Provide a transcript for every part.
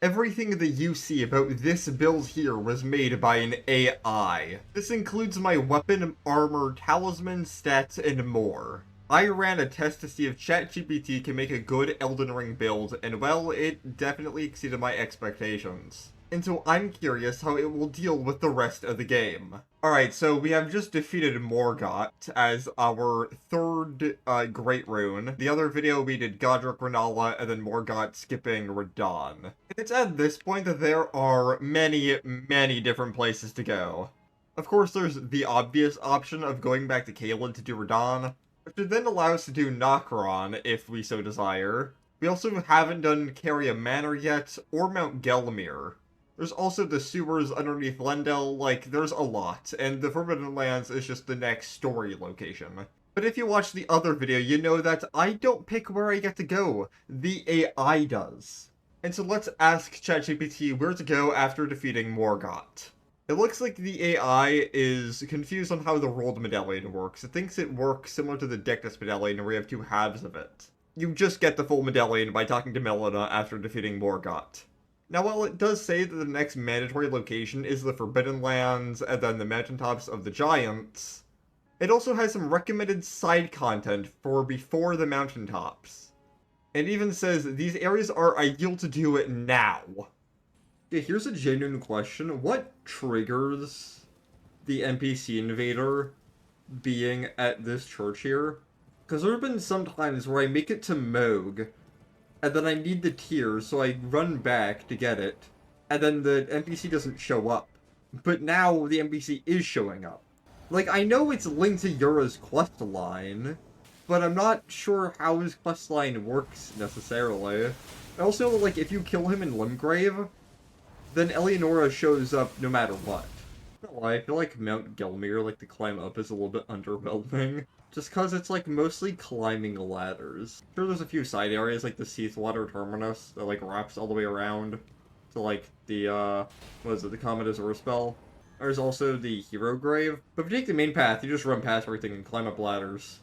Everything that you see about this build here was made by an AI. This includes my weapon, armor, talisman, stats, and more. I ran a test to see if ChatGPT can make a good Elden Ring build, and well, it definitely exceeded my expectations. And so I'm curious how it will deal with the rest of the game. Alright, so we have just defeated Morgott as our third Great Rune. The other video we did Godric Renala and then Morgott skipping Radahn. It's at this point that there are many, many different places to go. Of course, there's the obvious option of going back to Caelid to do Radahn, which would then allow us to do Nokron if we so desire. We also haven't done Caria Manor yet, or Mount Gelmir. There's also the sewers underneath Lendel, like, there's a lot, and the Forbidden Lands is just the next story location. But if you watch the other video, you know that I don't pick where I get to go. The AI does. And so let's ask ChatGPT where to go after defeating Morgott. It looks like the AI is confused on how the rolled medallion works. It thinks it works similar to the Dectus medallion, where we have two halves of it. You just get the full medallion by talking to Melina after defeating Morgott. Now, while it does say that the next mandatory location is the Forbidden Lands and then the mountaintops of the Giants, it also has some recommended side content for before the mountaintops. It even says these areas are ideal to do it now. Okay, here's a genuine question. What triggers the NPC invader being at this church here? Because there have been some times where I make it to Moog, and then I need the tears, so I run back to get it, and then the NPC doesn't show up. But now the NPC is showing up. Like, I know it's linked to Yura's quest line, but I'm not sure how his quest line works, necessarily. Also, like, if you kill him in Limgrave, then Eleonora shows up no matter what. I feel like Mount Gelmir, like, the climb up is a little bit underwhelming. Just cause it's, like, mostly climbing ladders. Sure, there's a few side areas, like the Seathwater Terminus, that, like, wraps all the way around to, like, the, what is it, the Comet Azura spell. There's also the Hero Grave. But if you take the main path, you just run past everything and climb up ladders.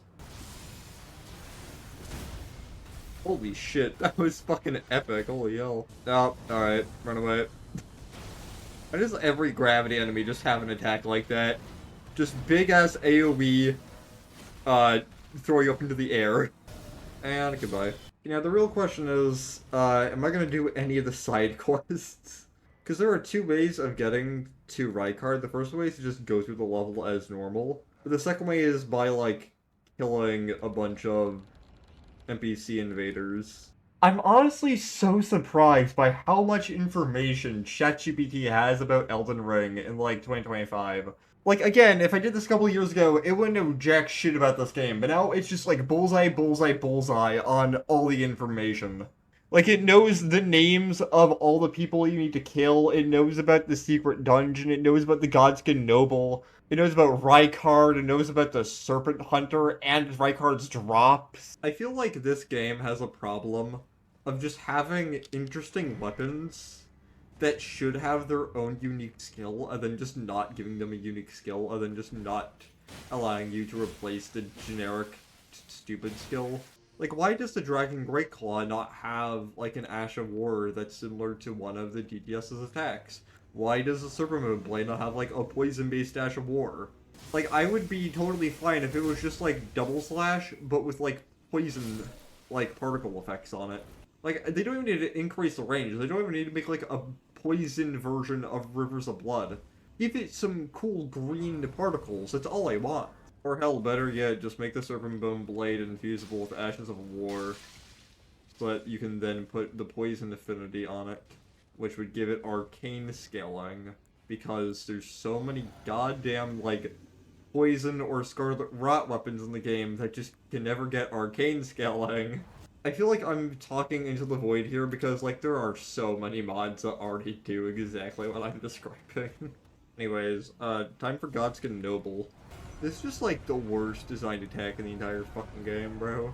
Holy shit, that was fucking epic, holy hell. Oh, alright, run away. Why does every gravity enemy just have an attack like that? Just big-ass AoE, throw you up into the air. And goodbye. Now, the real question is, am I gonna do any of the side quests? Because there are two ways of getting to Rykard. The first way is to just go through the level as normal. But the second way is by, like, killing a bunch of NPC invaders. I'm honestly so surprised by how much information ChatGPT has about Elden Ring in, like, 2025. Like, again, if I did this a couple years ago, it wouldn't know jack shit about this game, but now it's just like bullseye, bullseye, bullseye on all the information. Like, it knows the names of all the people you need to kill, it knows about the secret dungeon, it knows about the Godskin Noble, it knows about Rykard, it knows about the Serpent Hunter, and Rykard's drops. I feel like this game has a problem of just having interesting weapons that should have their own unique skill, and then just not giving them a unique skill, and then just not allowing you to replace the generic stupid skill. Like, why does the Dragon Great Claw not have, like, an Ash of War that's similar to one of the DPS's attacks? Why does the Serpent Moon Blade not have, like, a poison-based Ash of War? Like, I would be totally fine if it was just, like, Double Slash, but with, like, poison, like, particle effects on it. Like, they don't even need to increase the range. They don't even need to make, like, a poison version of Rivers of Blood. Give it some cool green particles, that's all I want. Or hell, better yet, just make the Serpent Bone Blade infusible with Ashes of War. But you can then put the poison affinity on it, which would give it arcane scaling. Because there's so many goddamn, like, poison or scarlet rot weapons in the game that just can never get arcane scaling. I feel like I'm talking into the void here because, like, there are so many mods that already do exactly what I'm describing. Anyways, time for Godskin Noble. This is just, like, the worst designed attack in the entire fucking game, bro.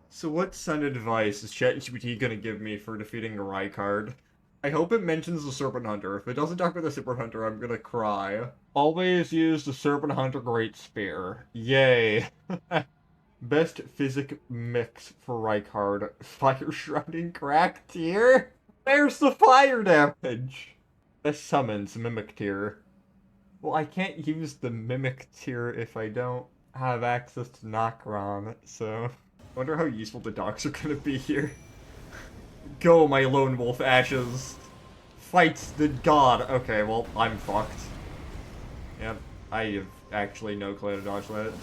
So what sound advice is ChatGPT gonna give me for defeating a Rykard? I hope it mentions the Serpent Hunter. If it doesn't talk about the Serpent Hunter, I'm gonna cry. Always use the Serpent Hunter Great Spear. Yay. Best physic mix for Rykard. Fire Shrouding Crack tier? Where's the fire damage? Best summons, Mimic tier. Well, I can't use the Mimic tier if I don't have access to Nokron, so... I wonder how useful the dogs are gonna be here. Go, my lone wolf ashes. Fight the god. Okay, well, I'm fucked. Yep, I have actually no clue how to dodge that.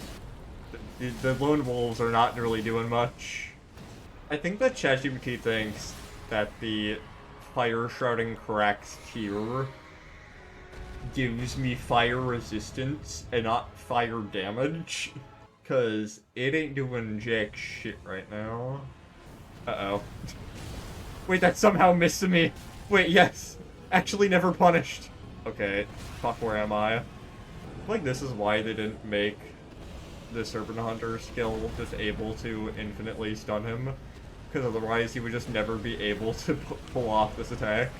The lone wolves are not really doing much. I think that ChatGPT thinks that the Fire Shrouding Cracks tier gives me fire resistance and not fire damage. Cause it ain't doing jack shit right now. Uh-oh. Wait, that somehow missed me. Wait, yes. Actually never punished. Okay, fuck, where am I? I feel like this is why they didn't make the Serpent Hunter skill just able to infinitely stun him. Because otherwise he would just never be able to pull off this attack.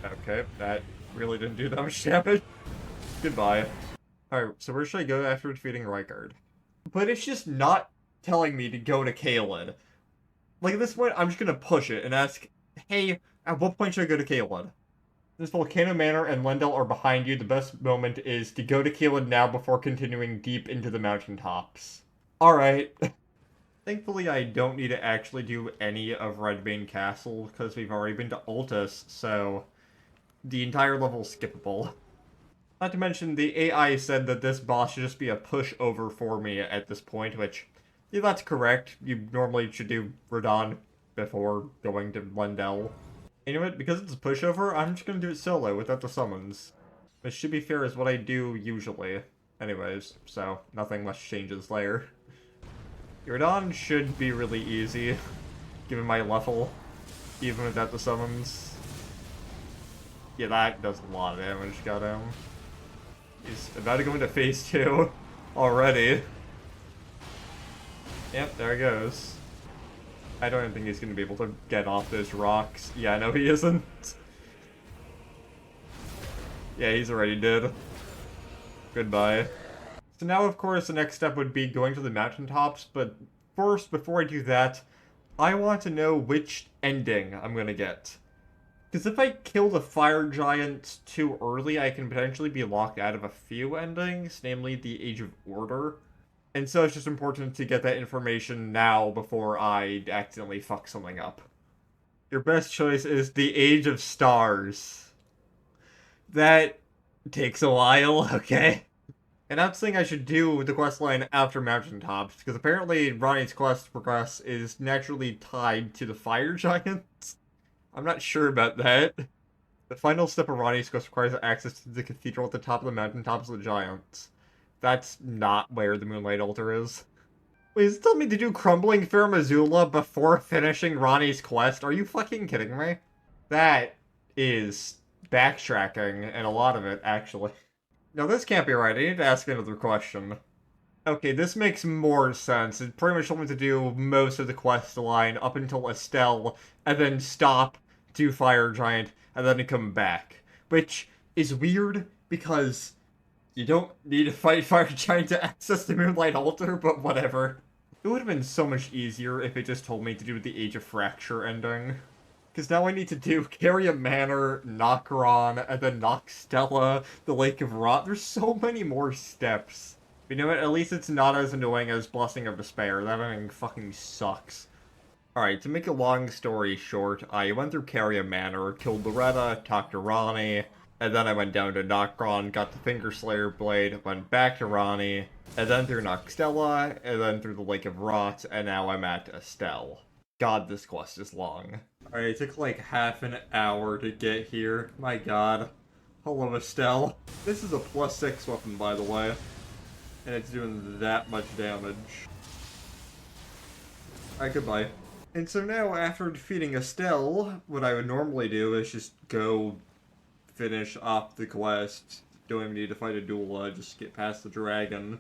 Okay, that really didn't do that much damage. Goodbye. Alright, so where should I go after defeating Rykard? But it's just not telling me to go to Caelid. Like, at this point, I'm just gonna push it and ask, hey, at what point should I go to Caelid? Since Volcano Manor and Lendel are behind you, the best moment is to go to Caelid now before continuing deep into the mountaintops. Alright. Thankfully, I don't need to actually do any of Redbane Castle, because we've already been to Altus, so the entire level's skippable. Not to mention, the AI said that this boss should just be a pushover for me at this point, which, yeah, that's correct. You normally should do Radahn before going to Lendel. You know what, because it's a pushover, I'm just gonna do it solo without the summons. Which, to be fair, is what I do usually. Anyways, so nothing much changes there. Radahn should be really easy, given my level, even without the summons. Yeah, that does a lot of damage, got him. He's about to go into phase 2 already. Yep, there he goes. I don't even think he's going to be able to get off those rocks. Yeah, no, he isn't. Yeah, he's already dead. Goodbye. So now, of course, the next step would be going to the mountaintops, but first, before I do that, I want to know which ending I'm going to get. Because if I kill the fire giant too early, I can potentially be locked out of a few endings, namely the Age of Order. And so it's just important to get that information now before I accidentally fuck something up. Your best choice is the Age of Stars. That takes a while, okay? And I'm saying I should do the questline after Mountaintops, because apparently Ronnie's quest progress is naturally tied to the fire giants. I'm not sure about that. The final step of Ronnie's quest requires access to the cathedral at the top of the mountaintops of the giants. That's not where the Moonlight Altar is. Wait, is it telling me to do Crumbling Fair Missoula before finishing Ronnie's quest? Are you fucking kidding me? That is backtracking, and a lot of it, actually. No, this can't be right. I need to ask another question. Okay, this makes more sense. It pretty much told me to do most of the quest line up until Estelle, and then stop, do Fire Giant, and then come back. Which is weird, because you don't need to fight Fire Giant to access the Moonlight Altar, but whatever. It would have been so much easier if it just told me to do the Age of Fracture ending. Because now I need to do Caria Manor, Nokron, and then Noxtella, the Lake of Rot. There's so many more steps. But you know what? At least it's not as annoying as Blessing of Despair. That ending fucking sucks. Alright, to make a long story short, I went through Caria Manor, killed Loretta, talked to Ronnie, and then I went down to Nokron, got the Finger Slayer Blade, went back to Ronnie, and then through Noxtella, and then through the Lake of Rot, and now I'm at Estelle. God, this quest is long. Alright, it took like half an hour to get here. My god. Hello, Estelle. This is a +6 weapon, by the way. And it's doing that much damage. Alright, goodbye. And so now, after defeating Estelle, what I would normally do is just go finish off the quest. Don't even need to fight a duel, just get past the dragon.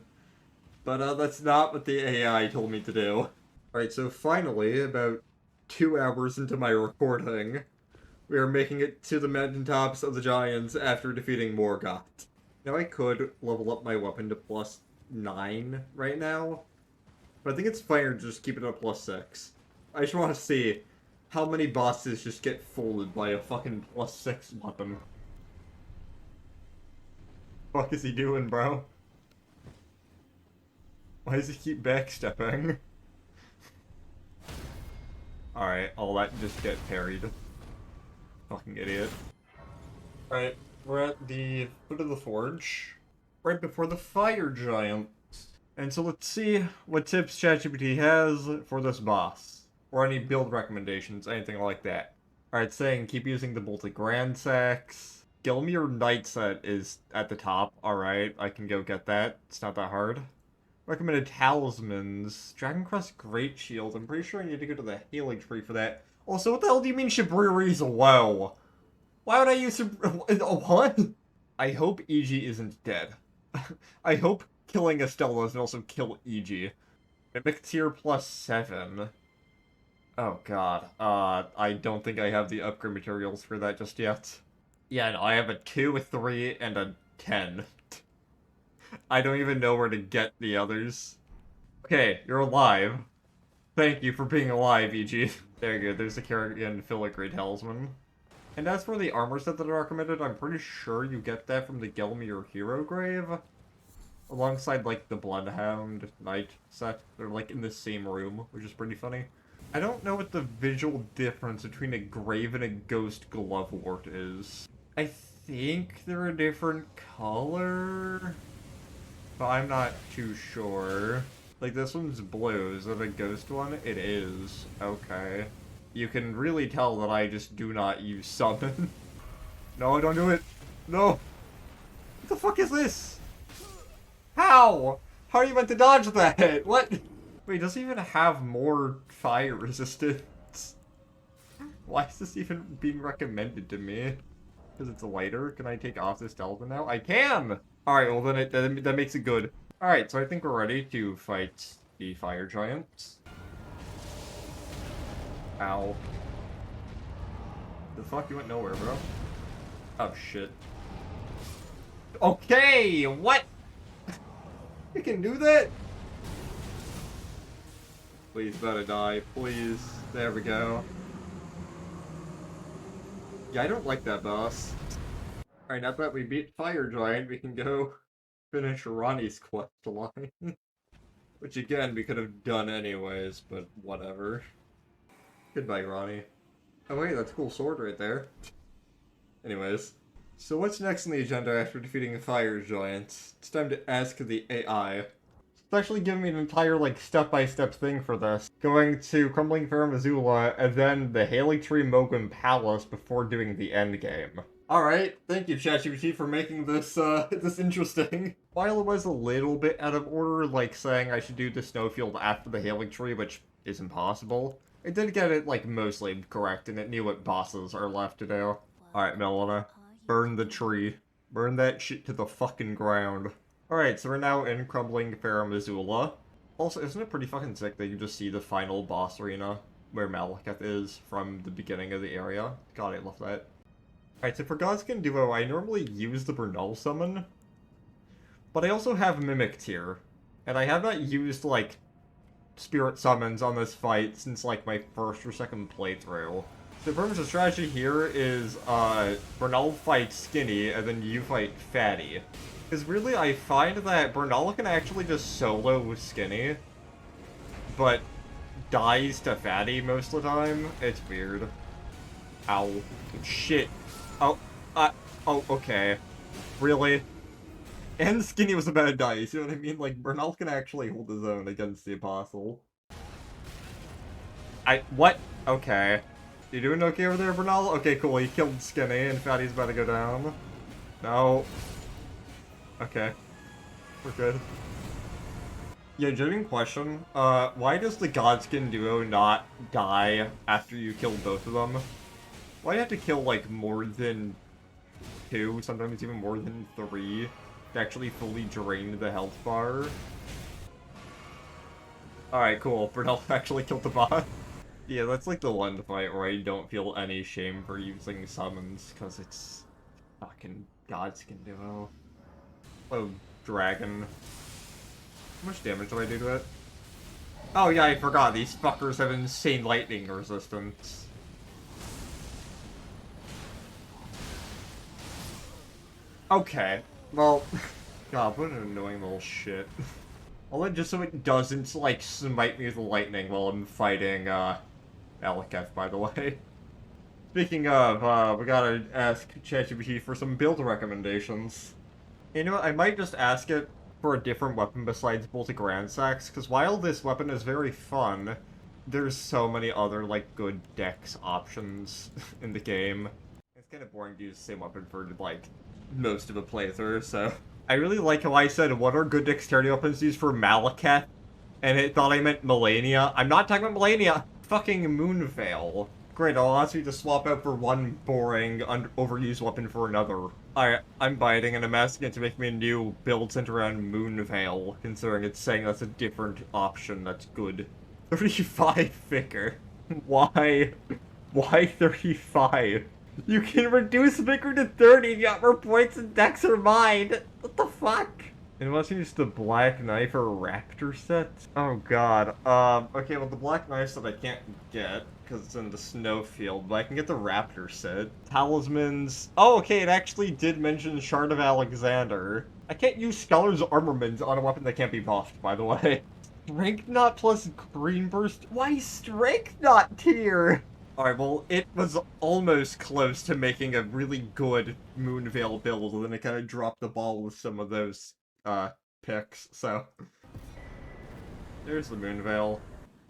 But that's not what the AI told me to do. Alright, so finally, about 2 hours into my recording, we are making it to the mountaintops of the giants after defeating Morgoth. Now I could level up my weapon to +9 right now, but I think it's finer to just keep it at +6. I just want to see how many bosses just get folded by a fucking +6 weapon. Fuck is he doing, bro? Why does he keep backstepping? Alright, I'll let just get parried. Fucking idiot. Alright, we're at the foot of the forge. Right before the fire giant. And so let's see what tips ChatGPT has for this boss. Or any build recommendations, anything like that. Alright, saying keep using the bolted grand sacks. Gelmir Knight set is at the top. Alright, I can go get that. It's not that hard. Recommended talismans. Dragon Crest Great Shield. I'm pretty sure I need to go to the healing tree for that. Also, what the hell do you mean Shibriri's low? Why would I use what? I hope EG isn't dead. I hope killing Estella doesn't also kill EG. Mimic tier +7. Oh god. I don't think I have the upgrade materials for that just yet. Yeah, no, I have a 2, a 3, and a 10. I don't even know where to get the others. Okay, you're alive. Thank you for being alive, EG. There you go, there's the Carrigan Filigree Talisman. And as for the armor set that I recommended, I'm pretty sure you get that from the Gelmir Hero Grave. Alongside, like, the Bloodhound Knight set. They're, like, in the same room, which is pretty funny. I don't know what the visual difference between a Grave and a Ghost Glovewort is. I think they're a different color, but I'm not too sure. Like, this one's blue. Is it a ghost one? It is. Okay. You can really tell that I just do not use summon. No, don't do it. No. What the fuck is this? How? How are you meant to dodge that? What? Wait, does it even have more fire resistance? Why is this even being recommended to me? Because it's lighter? Can I take off this talisman now? I can! Alright, well then that makes it good. Alright, so I think we're ready to fight the fire giants. Ow. The fuck? You went nowhere, bro. Oh, shit. Okay, what? You can do that? Please, better die. Please. There we go. Yeah, I don't like that boss. Alright, now that we beat Fire Giant, we can go finish Ronnie's quest line. Which, again, we could have done anyways, but whatever. Goodbye, Ronnie. Oh wait, that's a cool sword right there. Anyways. So what's next on the agenda after defeating the Fire Giants? It's time to ask the AI. It's actually giving me an entire, like, step-by-step thing for this. Going to Crumbling Fair Missoula, and then the Haley Tree Mogum Palace before doing the endgame. Alright, thank you ChatGPT for making this, this interesting. While it was a little bit out of order, like saying I should do the snowfield after the Haley Tree, which is impossible, it did get it, like, mostly correct, and it knew what bosses are left to do. Alright, Melina. Burn the tree. Burn that shit to the fucking ground. Alright, so we're now in Crumbling Fair Missoula. Also, isn't it pretty fucking sick that you just see the final boss arena where Malekith is from the beginning of the area? God, I love that. Alright, so for Godskin Duo, I normally use the Bernal summon, but I also have Mimic tier, and I have not used, like, spirit summons on this fight since, like, my first or second playthrough. So pretty much the strategy here is, Bernal fights Skinny, and then you fight Fatty. Because really, I find that Bernal can actually just solo Skinny, but dies to Fatty most of the time. It's weird. Ow. Shit. Oh, oh, okay. Really? And Skinny was about to die, you see what I mean? Like, Bernal can actually hold his own against the Apostle. What? Okay. You doing okay over there, Bernal? Okay, cool, he killed Skinny, and Fatty's about to go down. No. Okay. We're good. Yeah, genuine question. Why does the Godskin duo not die after you kill both of them? Why do you have to kill, like, more than 2, sometimes even more than 3, to actually fully drain the health bar? Alright, cool. Bernal actually killed the boss. Yeah, that's like the one fight where I don't feel any shame for using summons, because it's fucking Godskin duo. Oh, dragon. How much damage do I do to it? Oh yeah, I forgot. These fuckers have insane lightning resistance. Okay. Well, God, what an annoying little shit. Well, then just so it doesn't, like, smite me with lightning while I'm fighting, Malekith, by the way. Speaking of, we gotta ask ChatGPT for some build recommendations. You know what, I might just ask it for a different weapon besides Bolt of Grandsax, because while this weapon is very fun, there's so many other, like, good dex options in the game. It's kind of boring to use the same weapon for, like, most of a playthrough, so... I really like how I said, what are good dexterity weapons used for Malekith? And it thought I meant Melania. I'm not talking about Melania! Fucking Moonveil. Great, I'll ask you to swap out for one boring, overused weapon for another. Alright, I'm biting and I'm asking it to make me a new build centered around Moonveil, considering it's saying that's a different option that's good. 35 figure. Why? Why 35? You can reduce Vicar to 30 and got more points and dex are mine! What the fuck? Unless you use the Black Knife or Raptor set? Oh god. Okay, well the Black Knife set I can't get, because it's in the snowfield, but I can get the Raptor set. Talismans... Oh, okay, it actually did mention Shard of Alexander. I can't use Scholar's Armament on a weapon that can't be buffed, by the way. Strength Knot plus Green Burst? Why Strength Knot tier? Alright, well, it was almost close to making a really good Moonveil build, and then it kind of dropped the ball with some of those, picks, so... There's the Moonveil.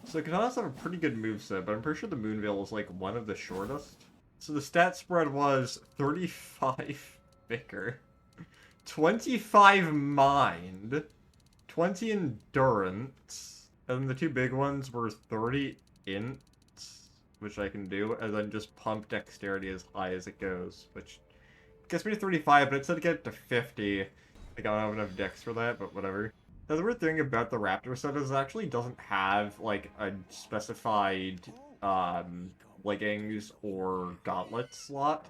So Katanas have a pretty good moveset, but I'm pretty sure the Moonveil is, like, one of the shortest. So the stat spread was 35 Vicar, 25 Mind, 20 Endurance, and then the two big ones were 30 Int, which I can do, and then just pump Dexterity as high as it goes, which gets me to 35, but it said to get it to 50. Like, I don't have enough Dex for that, but whatever. Now, the weird thing about the Raptor set is it actually doesn't have, like, a specified, leggings or gauntlet slot.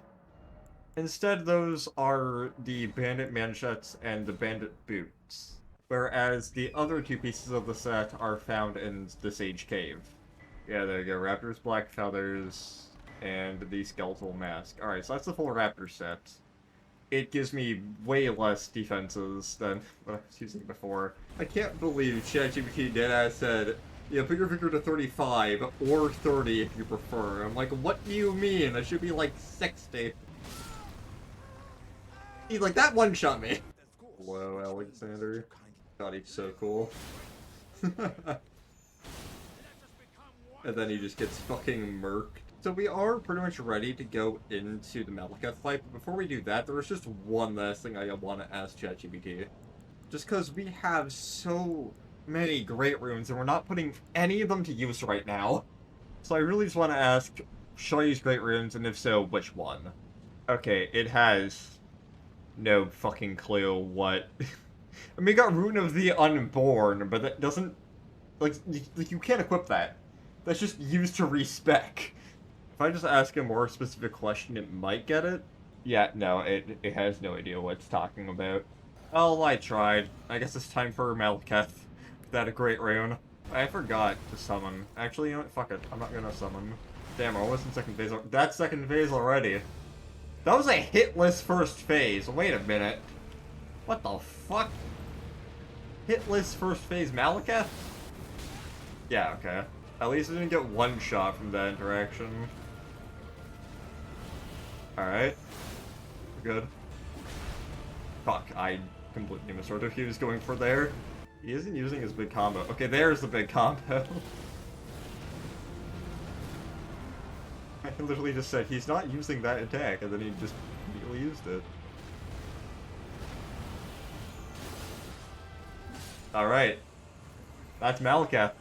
Instead, those are the Bandit Manchettes and the Bandit Boots, whereas the other two pieces of the set are found in the Sage Cave. Yeah, there you go. Raptor's Black Feathers, and the Skeletal Mask. Alright, so that's the full Raptor set. It gives me way less defenses than what I was using before. I can't believe ChatGPT deadass said, yeah, put your figure to 35, or 30 if you prefer. I'm like, what do you mean? I should be like 60. He's like, that one-shot me. Hello, Alexander. God, he's so cool. And then he just gets fucking murked. So we are pretty much ready to go into the Malekith fight, but before we do that, there was just one last thing I want to ask ChatGPT. Just because we have so many great runes, and we're not putting any of them to use right now. So I really just want to ask, should I use great runes, and if so, which one? Okay, it has no fucking clue what... I mean, we got Rune of the Unborn, but that doesn't... Like, you can't equip that. That's just used to respec. If I just ask a more specific question, it might get it. Yeah, no, it has no idea what it's talking about. Oh, I tried. I guess it's time for Malekith. That a great rune. I forgot to summon. Actually, you know what? Fuck it. I'm not gonna summon. Damn, I was in second phase. That's second phase already. That was a hitless first phase. Wait a minute. What the fuck? Hitless first phase Malekith? Yeah, okay. At least I didn't get one shot from that interaction. Alright. We're good. Fuck, I completely misheard if he was going for there. He isn't using his big combo. Okay, there's the big combo. I literally just said he's not using that attack, and then he just immediately used it. Alright. That's Malekith.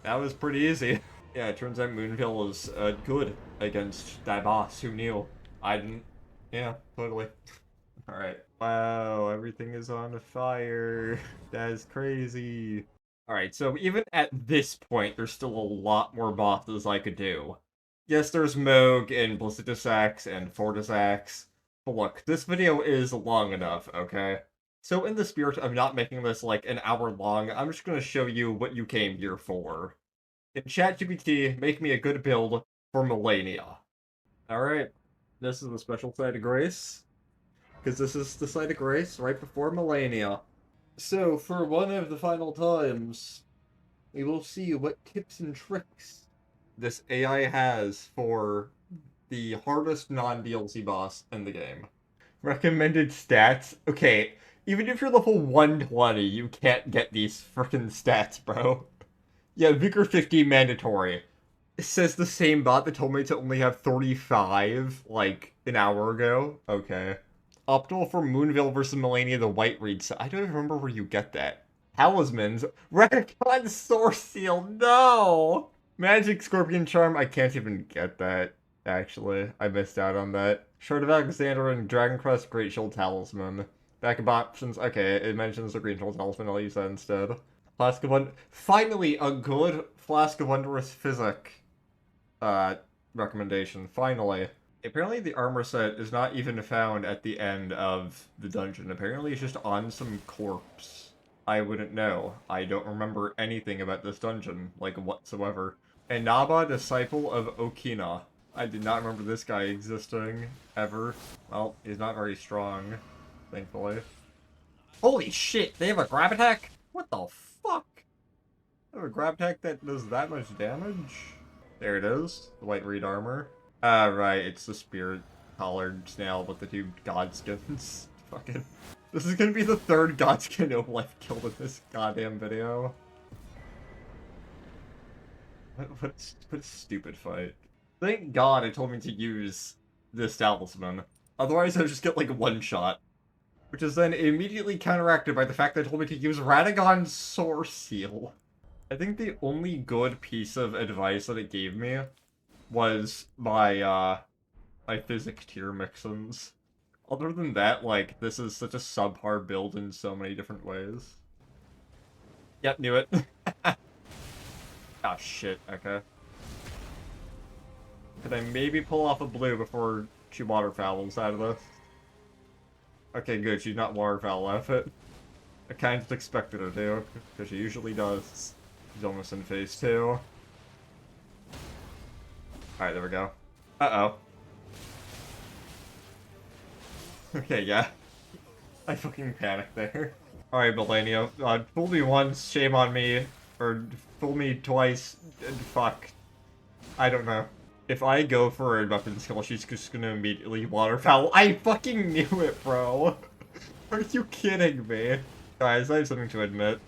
That was pretty easy. Yeah, it turns out Moonveil is good against that boss. Who knew? I didn't. Yeah, totally. Alright. Wow, everything is on fire. That is crazy. Alright, so even at this point, there's still a lot more bosses I could do. Yes, there's Moog and Blissicus Axe and Fortis Axe. But look, this video is long enough, okay? So in the spirit of not making this like an hour long, I'm just gonna show you what you came here for. In ChatGPT, make me a good build for Millennia. Alright, this is the special site of grace, because this is the site of grace right before Millennia. So, for one of the final times, we will see what tips and tricks this AI has for the hardest non-DLC boss in the game. Recommended stats? Okay, even if you're level 120, you can't get these freaking stats, bro. Yeah, Vigor 50 mandatory. It says the same bot that told me to only have 35, like, an hour ago. Okay. Optimal for Moonville versus Melania the White Reed. So I don't even remember where you get that. Talismans. Retcon Source Seal. No! Magic Scorpion Charm. I can't even get that, actually. I missed out on that. Shard of Alexander and Dragon Crest Great Shield Talisman. Backup options. Okay, it mentions the Green Shield Talisman. I'll use that instead. Flask of Finally, a good Flask of Wondrous Physic recommendation. Finally. Apparently the armor set is not even found at the end of the dungeon. Apparently it's just on some corpse. I wouldn't know. I don't remember anything about this dungeon, like, whatsoever. Inaba, Disciple of Okina. I did not remember this guy existing, ever. Well, he's not very strong, thankfully. Holy shit, they have a grab attack? What the fuck? They have a grab attack that does that much damage? There it is, the white reed armor. Right, it's the spirit collared snail with the two godskins. Fucking. This is gonna be the third godskin noble I've killed in this goddamn video. What a stupid fight. Thank God it told me to use this talisman. Otherwise I would just get like one shot. Which is then immediately counteracted by the fact that it told me to use Radagon's Source Seal. I think the only good piece of advice that it gave me was my physic tier mix-ins. Other than that, like, this is such a subpar build in so many different ways. Yep, knew it. Oh shit, okay. Could I maybe pull off a blue before she waterfowls out of this? Okay, good, she's not waterfowl out of it. I kind of expected her to, because she usually does. She's almost in phase 2. Alright, there we go. Uh-oh. Okay, yeah. I fucking panicked there. Alright, Millennia. Fool me once, shame on me. Or fool me twice, fuck. I don't know. If I go for a weapon skill, she's just gonna immediately waterfowl. I fucking knew it, bro! Are you kidding me? Guys, I have something to admit.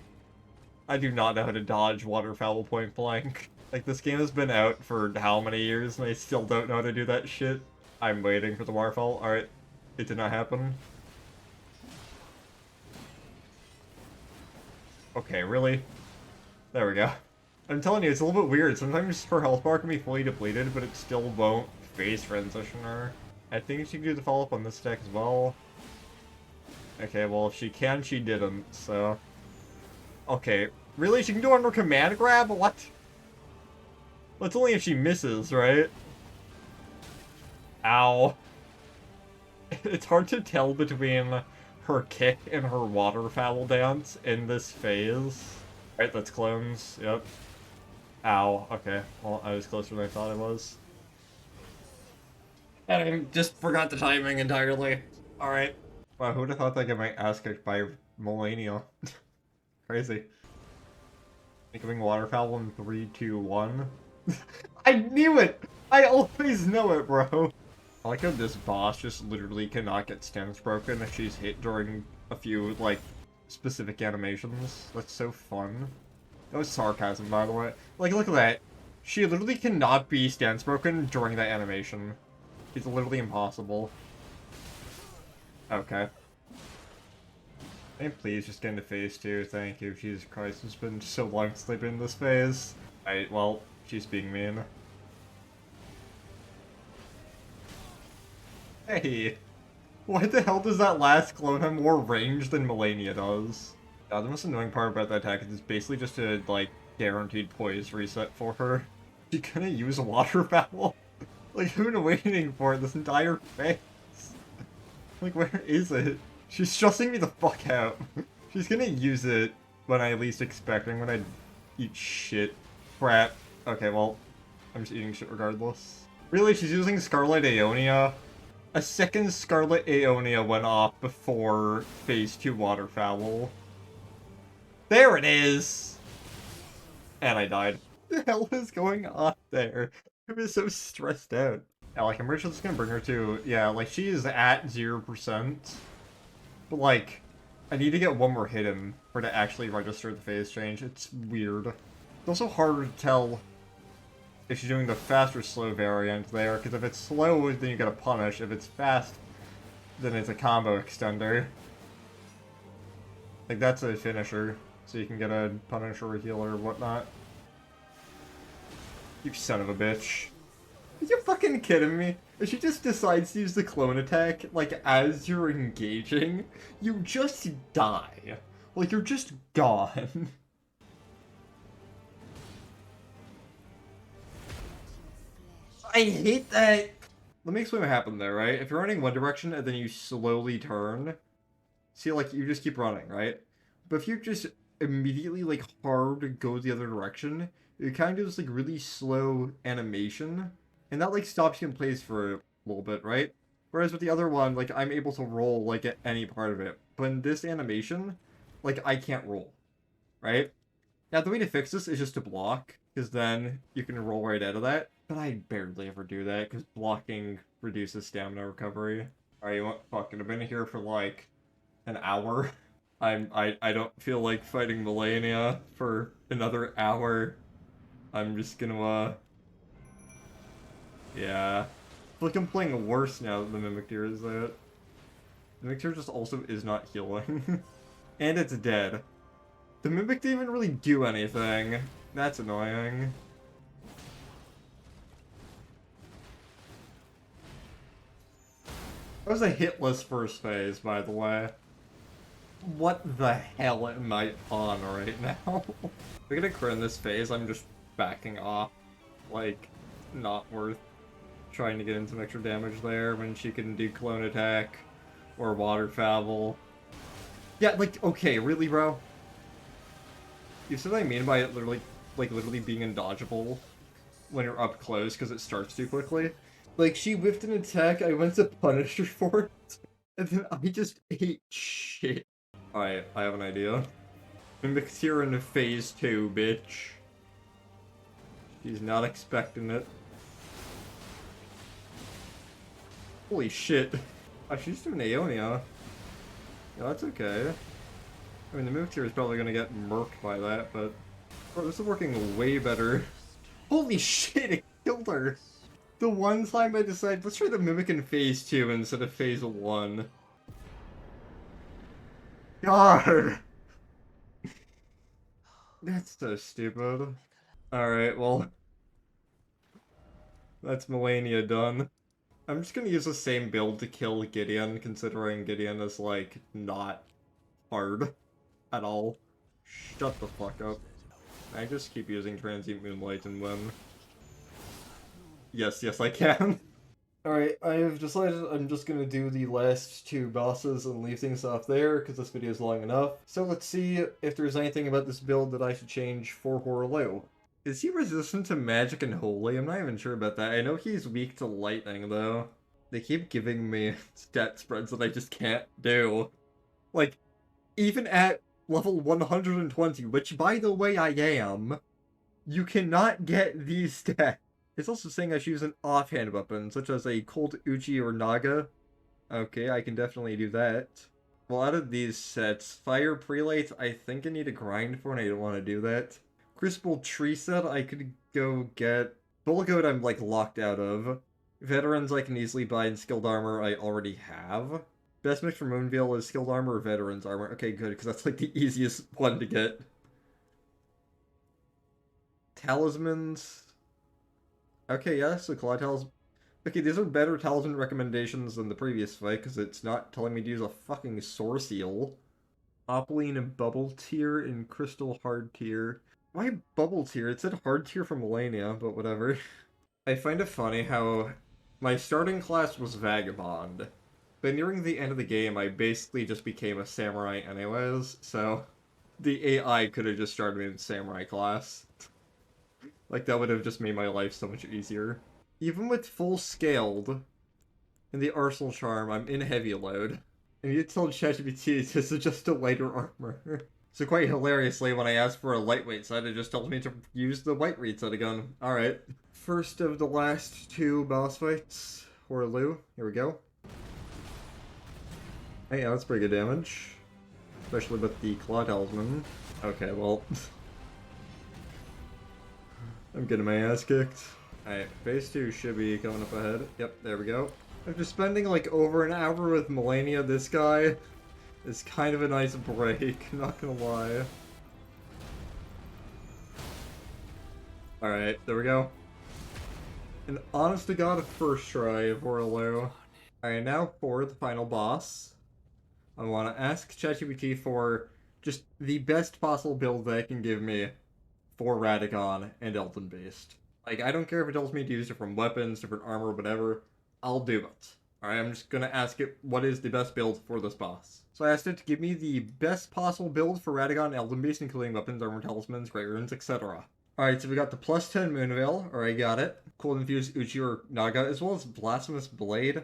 I do not know how to dodge waterfowl point blank. Like, this game has been out for how many years, and I still don't know how to do that shit. I'm waiting for the waterfowl. Alright. It did not happen. Okay, really? There we go. I'm telling you, it's a little bit weird. Sometimes her health bar can be fully depleted, but it still won't phase transition her. I think she can do the follow-up on this deck as well. Okay, well, if she can, she didn't, so... Okay, really? She can do under command grab? What? Well, it's only if she misses, right? Ow. It's hard to tell between her kick and her waterfowl dance in this phase. Alright, that's clones. Yep. Ow. Okay. Well, I was closer than I thought I was. And I just forgot the timing entirely. Alright. Wow, who would have thought that I might ask it by Millennia? Crazy. Incoming waterfowl in 3, 2, 1. I knew it! I always know it, bro! I like how this boss just literally cannot get stance broken if she's hit during a few, like, specific animations. That's so fun. That was sarcasm, by the way. Like, look at that. She literally cannot be stance broken during that animation. It's literally impossible. Okay. Can I please just get into phase 2? Thank you. Jesus Christ, it's been so long since I've been in this phase. Alright, well, she's being mean. Hey! Why the hell does that last clone have more range than Millennia does? The most annoying part about that attack is it's basically just a, like, guaranteed poise reset for her. She's gonna use a waterfowl? Like, who's been waiting for it this entire phase? Like, where is it? She's stressing me the fuck out. She's gonna use it when I least expect. I'm gonna eat shit. Crap. Okay, well, I'm just eating shit regardless. Really, she's using Scarlet Aeonia? A second Scarlet Aeonia went off before Phase 2 Waterfowl. There it is! And I died. What the hell is going on there? I was so stressed out. Yeah, like, I'm pretty sure it's gonna bring her to... Yeah, like, she is at 0%. But, like, I need to get one more hit in for to actually register the phase change. It's weird. It's also harder to tell if she's doing the fast or slow variant there, because if it's slow, then you get a punish. If it's fast, then it's a combo extender. Like, that's a finisher, so you can get a punish or a heal or whatnot. You son of a bitch. Are you fucking kidding me? If she just decides to use the clone attack, like, as you're engaging, you just die. Like, you're just gone. I hate that! Let me explain what happened there, right? If you're running one direction and then you slowly turn, see, like, you just keep running, right? But if you just immediately, like, hard go the other direction, it kind of does, like, really slow animation. And that, like, stops you in place for a little bit, right? Whereas with the other one, like, I'm able to roll, like, at any part of it. But in this animation, like, I can't roll, right? Now, the way to fix this is just to block, because then you can roll right out of that. But I barely ever do that, because blocking reduces stamina recovery. Alright, you want fucking, I've been here for, like, an hour. I don't feel like fighting Melania for another hour. I'm just gonna, yeah. I feel like I'm playing worse now that the Mimic Deer is out. The Mimic Deer just also is not healing. And it's dead. The Mimic didn't even really do anything. That's annoying. That was a hitless first phase, by the way. What the hell am I on right now? If I get a crit in this phase, I'm just backing off. Like, not worth trying to get in some extra damage there when she can do clone attack or waterfowl. Yeah, like, okay, really, bro? You see what I mean by it literally being undodgeable when you're up close because it starts too quickly? Like, she whiffed an attack, I went to punish her for it, and then I just ate shit. Alright, I have an idea. Mimic's here in phase 2, bitch. She's not expecting it. Holy shit. Oh, she's doing Aeonia. Yeah, that's okay. I mean, the move tier is probably gonna get murked by that, but... Bro, this is working way better. Holy shit, it killed her! The one time I decided, let's try the Mimic in phase 2 instead of phase 1. God! That's so stupid. Alright, well... That's Melania done. I'm just gonna use the same build to kill Gideon, considering Gideon is, like, not hard at all. Shut the fuck up. I just keep using Transient Moonlight and win. Yes, I can. Alright, I have decided I'm just gonna do the last 2 bosses and leave things off there, because this video is long enough. So let's see if there's anything about this build that I should change for Horlow. Is he resistant to magic and holy? I'm not even sure about that. I know he's weak to lightning, though. They keep giving me stat spreads that I just can't do. Like, even at level 120, which, by the way, I am, you cannot get these stats. It's also saying I should use an offhand weapon, such as a Cold Uchi or Naga. Okay, I can definitely do that. Well, out of these sets, Fire Prelate, I think I need to grind for, and I don't want to do that. Crucible Tree set, I could go get. Bull Goat, I'm, like, locked out of. Veterans, I can easily buy, and Skilled Armor, I already have. Best mix for Moonveil is Skilled Armor or Veterans Armor. Okay, good, because that's, like, the easiest one to get. Talismans. Okay, yeah, so Claw Talisman. Okay, these are better talisman recommendations than the previous fight, because it's not telling me to use a fucking Source Eel. Opaline and Bubble Tier and Crystal Hard Tier. Why Bubble Tier? It said Hard Tier for Melania, but whatever. I find it funny how my starting class was Vagabond, But nearing the end of the game, I basically just became a samurai anyways, so the AI could have just started me in samurai class. Like, that would have just made my life so much easier. Even with full scaled in the arsenal charm, I'm in heavy load. And you told ChatGPT this is just a lighter armor. So quite hilariously, when I asked for a lightweight set, it just told me to use the white reed set again. Alright. First of the last two boss fights. Horlu. Here we go. Hey, yeah, that's pretty good damage. Especially with the Claw Talisman. Okay, well... I'm getting my ass kicked. Alright, phase 2 should be coming up ahead. Yep, there we go. After spending like over an hour with Melania, this guy is kind of a nice break, not gonna lie. Alright, there we go. An honest to god first try of Orlu. Alright, now for the final boss. I want to ask ChatGPT for just the best possible build that it can give me for Radagon and Elden Beast. Like, I don't care if it tells me to use different weapons, different armor, whatever. I'll do it. Alright, I'm just gonna ask it what is the best build for this boss. So I asked it to give me the best possible build for Radagon and Elden Beast, including weapons, armor, talismans, great runes, etc. Alright, so we got the plus 10 Moonveil. Alright, got it. Cool infused Uchi or Naga, as well as Blasphemous Blade.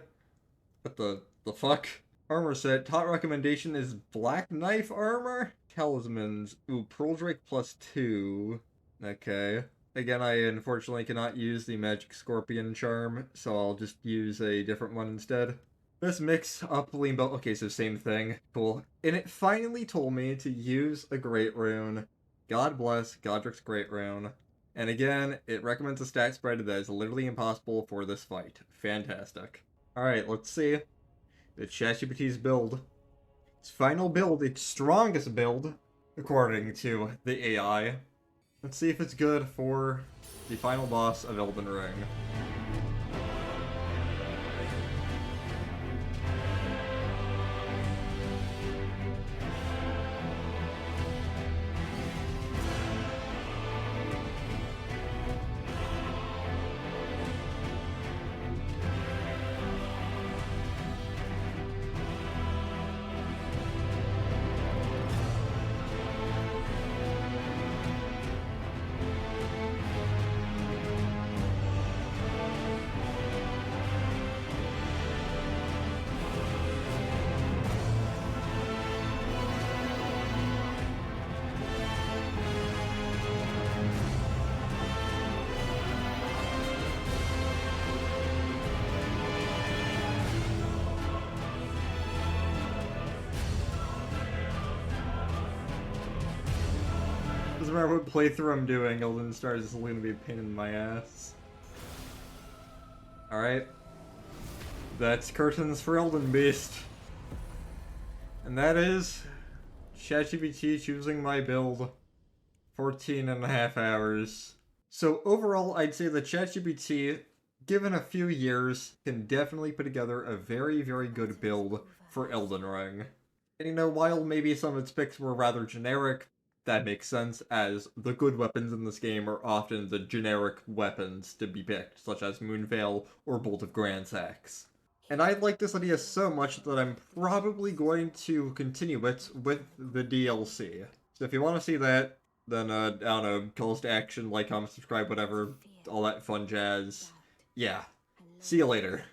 What the fuck? Armor set. Top recommendation is Black Knife armor? Talismans. Ooh, Pearl Drake plus 2. Okay. Again, I unfortunately cannot use the Magic Scorpion charm, so I'll just use a different one instead. This mix up lean belt. Okay, so same thing. Cool. And it finally told me to use a Great Rune. God bless Godric's Great Rune. And again, it recommends a stat spread that is literally impossible for this fight. Fantastic. Alright, let's see. It's ChatGPT's build. Its final build, its strongest build, according to the AI. Let's see if it's good for the final boss of Elden Ring. Doesn't matter what playthrough I'm doing, Elden Stars is going to be a pain in my ass. Alright. That's curtains for Elden Beast. And that is ChatGPT choosing my build. 14.5 hours. So overall, I'd say that ChatGPT, given a few years, can definitely put together a very, very good build for Elden Ring. And you know, while maybe some of its picks were rather generic, that makes sense, as the good weapons in this game are often the generic weapons to be picked, such as Moonveil or Bolt of Grand Axe. And I like this idea so much that I'm probably going to continue it with the DLC. So if you want to see that, then, I don't know, calls to action, like, comment, subscribe, whatever, all that fun jazz. Yeah. See you later.